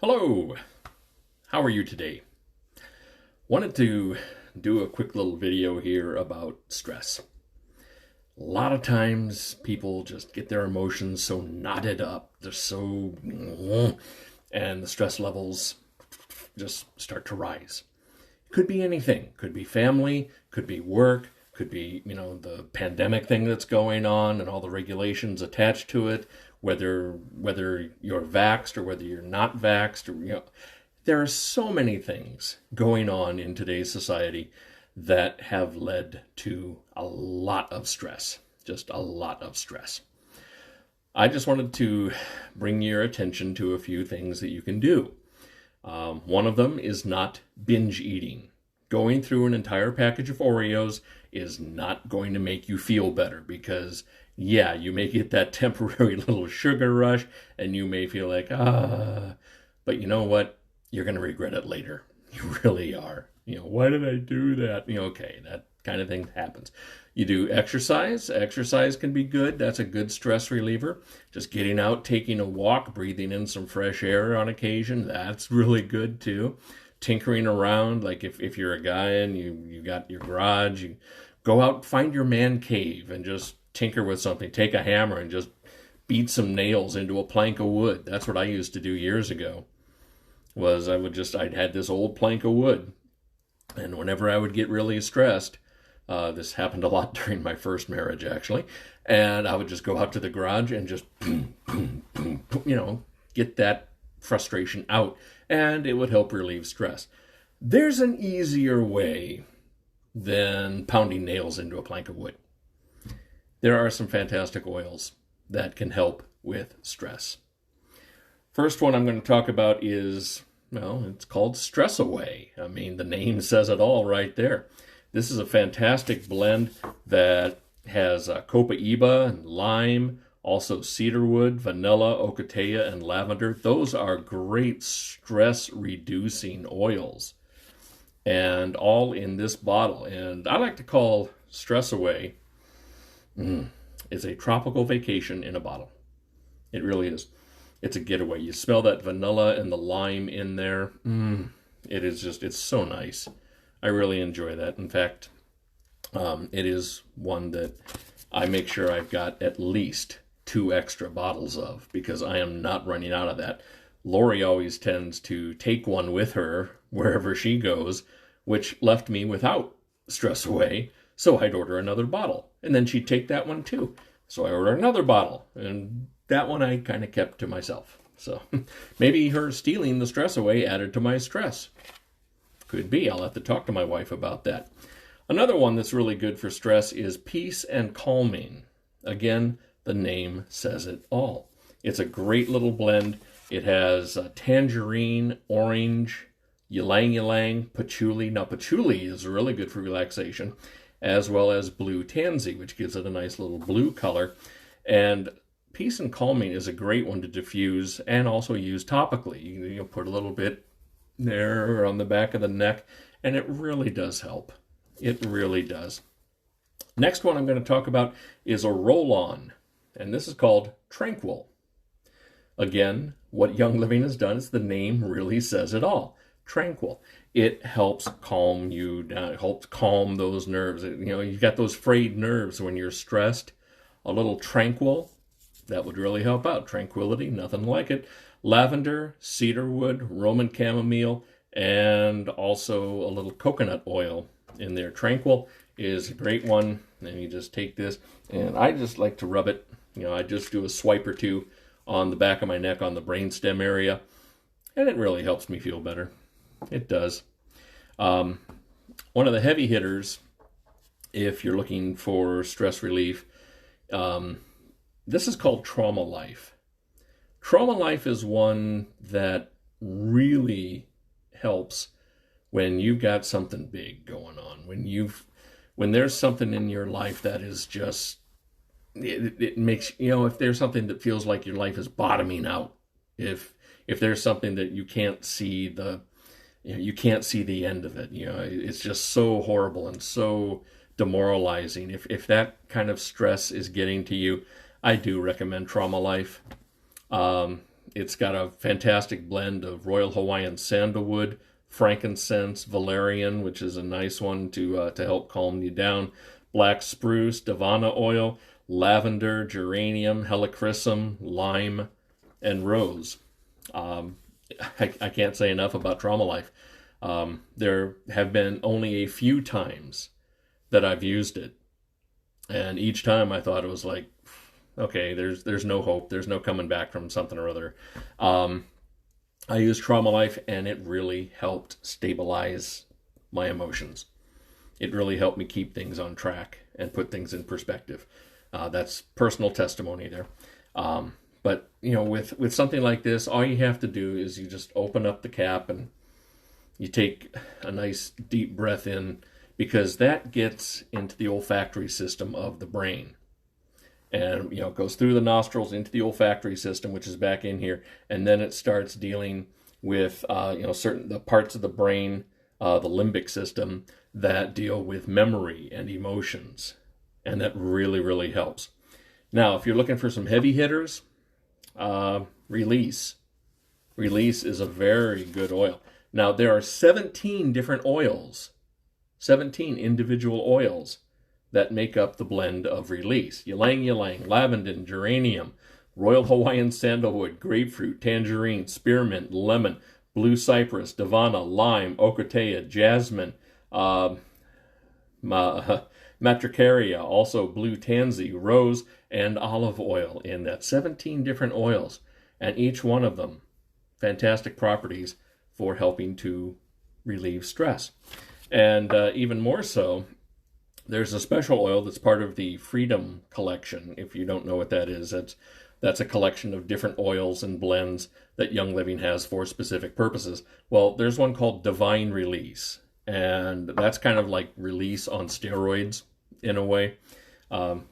Hello, how are you today? Wanted to do a quick little video here about stress. A lot of times people just get their emotions so knotted up, they're so, and the stress levels just start to rise. Could be anything, could be family, could be work, could be, the pandemic thing that's going on and all the regulations attached to it, whether you're vaxxed or whether you're not vaxxed, or there are so many things going on in today's society that have led to a lot of stress, just a lot of stress. I just wanted to bring your attention to a few things that you can do. One of them is not binge eating. Going through an entire package of Oreos is not going to make you feel better because, yeah, you may get that temporary little sugar rush and you may feel like, but you know what? You're going to regret it later. You really are. Why did I do that? Okay, that kind of thing happens. You do exercise. Exercise can be good. That's a good stress reliever. Just getting out, taking a walk, breathing in some fresh air on occasion, that's really good too. Tinkering around, like if you're a guy and you got your garage, you go out, find your man cave and just tinker with something. Take a hammer and just beat some nails into a plank of wood. That's what I used to do years ago. I'd had this old plank of wood, and whenever I would get really stressed, this happened a lot during my first marriage actually, and I would just go out to the garage and just boom, boom, boom, boom, get that frustration out, and it would help relieve stress. There's an easier way than pounding nails into a plank of wood. There are some fantastic oils that can help with stress. First one I'm going to talk about is, it's called Stress Away. I mean, the name says it all right there. This is a fantastic blend that has copaiba and lime, also cedarwood, vanilla, ocotea, and lavender. Those are great stress-reducing oils, and all in this bottle. And I like to call Stress Away is a tropical vacation in a bottle. It really is. It's a getaway. You smell that vanilla and the lime in there. It's so nice. I really enjoy that. In fact, it is one that I make sure I've got at least 2 extra bottles of because I am not running out of that. Lori always tends to take one with her wherever she goes, which left me without Stress Away. So I'd order another bottle, and then she'd take that one too. So I ordered another bottle, and that one I kind of kept to myself. So maybe her stealing the Stress Away added to my stress. Could be. I'll have to talk to my wife about that. Another one that's really good for stress is Peace and Calming. Again, the name says it all. It's a great little blend. It has tangerine, orange, ylang ylang, patchouli. Now, patchouli is really good for relaxation, as well as blue tansy, which gives it a nice little blue color. And Peace and Calming is a great one to diffuse and also use topically. You put a little bit there on the back of the neck, and it really does help. It really does. Next one I'm going to talk about is a roll-on, and this is called Tranquil. Again, what Young Living has done is the name really says it all. Tranquil. It helps calm you down. It helps calm those nerves. You've got those frayed nerves when you're stressed. A little Tranquil, that would really help out. Tranquility, nothing like it. Lavender, cedarwood, Roman chamomile, and also a little coconut oil in there. Tranquil is a great one. And you just take this, and I just like to rub it. I just do a swipe or two on the back of my neck on the brainstem area, and it really helps me feel better. It does. One of the heavy hitters, if you're looking for stress relief, this is called Trauma Life. Trauma Life is one that really helps when you've got something big going on. When there's something in your life that is just, it makes, if there's something that feels like your life is bottoming out, if there's something that you can't see you can't see the end of it, it's just so horrible and so demoralizing. If that kind of stress is getting to you, I do recommend Trauma Life. It's got a fantastic blend of Royal Hawaiian sandalwood, frankincense, valerian, which is a nice one to help calm you down, black spruce, davana oil, lavender, geranium, helichrysum, lime, and rose. I can't say enough about Trauma Life. There have been only a few times that I've used it, and each time I thought it was like, okay, there's no hope, there's no coming back from something or other. I used Trauma Life, and it really helped stabilize my emotions. It really helped me keep things on track and put things in perspective. That's personal testimony there. But with something like this, all you have to do is you just open up the cap and you take a nice deep breath in, because that gets into the olfactory system of the brain. And, it goes through the nostrils into the olfactory system, which is back in here. And then it starts dealing with, the parts of the brain, the limbic system, that deal with memory and emotions. And that really, really helps. Now, if you're looking for some heavy hitters, Release. Release is a very good oil. Now, there are 17 different oils, 17 individual oils that make up the blend of Release. Ylang ylang, lavender, geranium, Royal Hawaiian sandalwood, grapefruit, tangerine, spearmint, lemon, blue cypress, davana, lime, ocotea, jasmine, matricaria, also blue tansy, rose, and olive oil in that. 17 different oils, and each one of them fantastic properties for helping to relieve stress. And even more so, there's a special oil that's part of the Freedom Collection. If you don't know what that is, that's a collection of different oils and blends that Young Living has for specific purposes. Well, there's one called Divine Release, and that's kind of like Release on steroids in a way.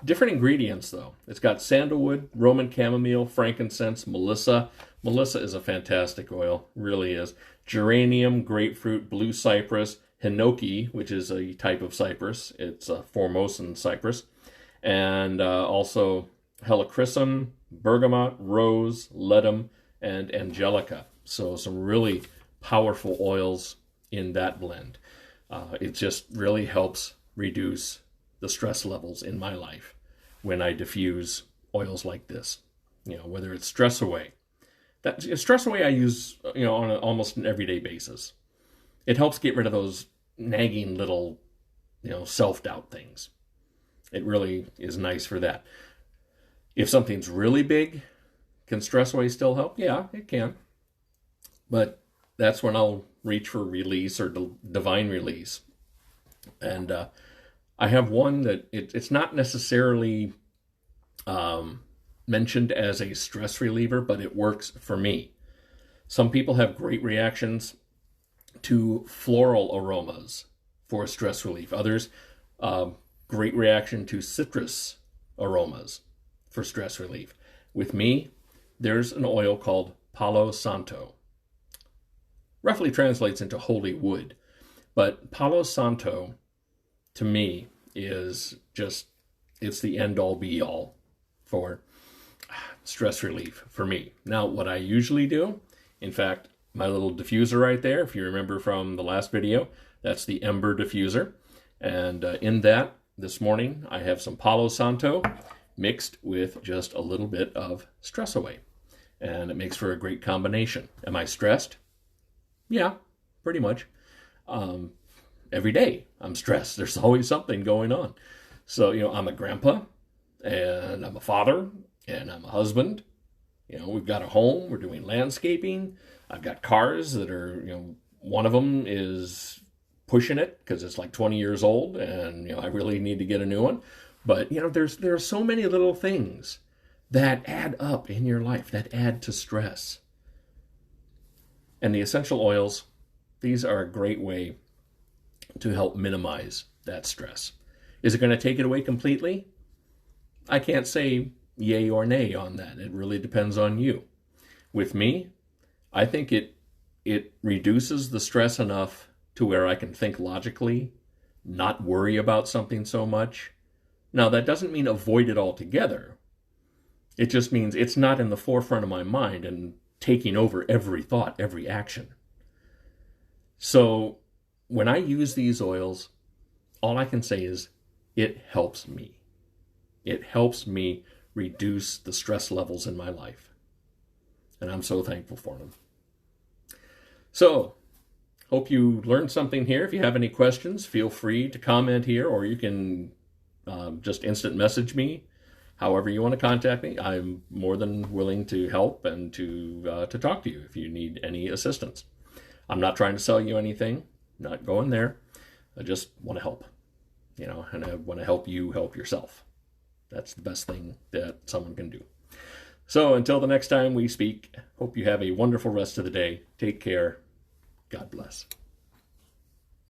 Different ingredients, though. It's got sandalwood, Roman chamomile, frankincense, melissa. Melissa is a fantastic oil, really is. Geranium, grapefruit, blue cypress, hinoki, which is a type of cypress. It's a Formosan cypress. And also helichrysum, bergamot, rose, ledum, and angelica. So some really powerful oils in that blend. It just really helps reduce the stress levels in my life when I diffuse oils like this. Whether it's Stress Away. That Stress Away I use, on almost an everyday basis. It helps get rid of those nagging little, self-doubt things. It really is nice for that. If something's really big, can Stress Away still help? Yeah, it can. But that's when I'll reach for Release or Divine Release. And I have one that it's not necessarily mentioned as a stress reliever, but it works for me. Some people have great reactions to floral aromas for stress relief. Others, great reaction to citrus aromas for stress relief. With me, there's an oil called Palo Santo. Roughly translates into holy wood. But Palo Santo, to me, is just, it's the end-all be-all for stress relief for me. Now, what I usually do, in fact, my little diffuser right there, if you remember from the last video, that's the Ember diffuser. And in that, this morning, I have some Palo Santo mixed with just a little bit of Stress Away. And it makes for a great combination. Am I stressed? Yeah, pretty much. Every day I'm stressed. There's always something going on. So, I'm a grandpa, and I'm a father, and I'm a husband. We've got a home. We're doing landscaping. I've got cars that are, one of them is pushing it because it's like 20 years old, and, I really need to get a new one. But, there are so many little things that add up in your life, that add to stress. And the essential oils, these are a great way to help minimize that stress. Is it going to take it away completely? I can't say yay or nay on that. It really depends on you. With me, I think it reduces the stress enough to where I can think logically, not worry about something so much. Now, that doesn't mean avoid it altogether. It just means it's not in the forefront of my mind. And taking over every thought, every action. So when I use these oils, all I can say is it helps me. It helps me reduce the stress levels in my life. And I'm so thankful for them. So, hope you learned something here. If you have any questions, feel free to comment here, or you can just instant message me. However you want to contact me, I'm more than willing to help and to talk to you if you need any assistance. I'm not trying to sell you anything, not going there. I just want to help, and I want to help you help yourself. That's the best thing that someone can do. So until the next time we speak, hope you have a wonderful rest of the day. Take care. God bless.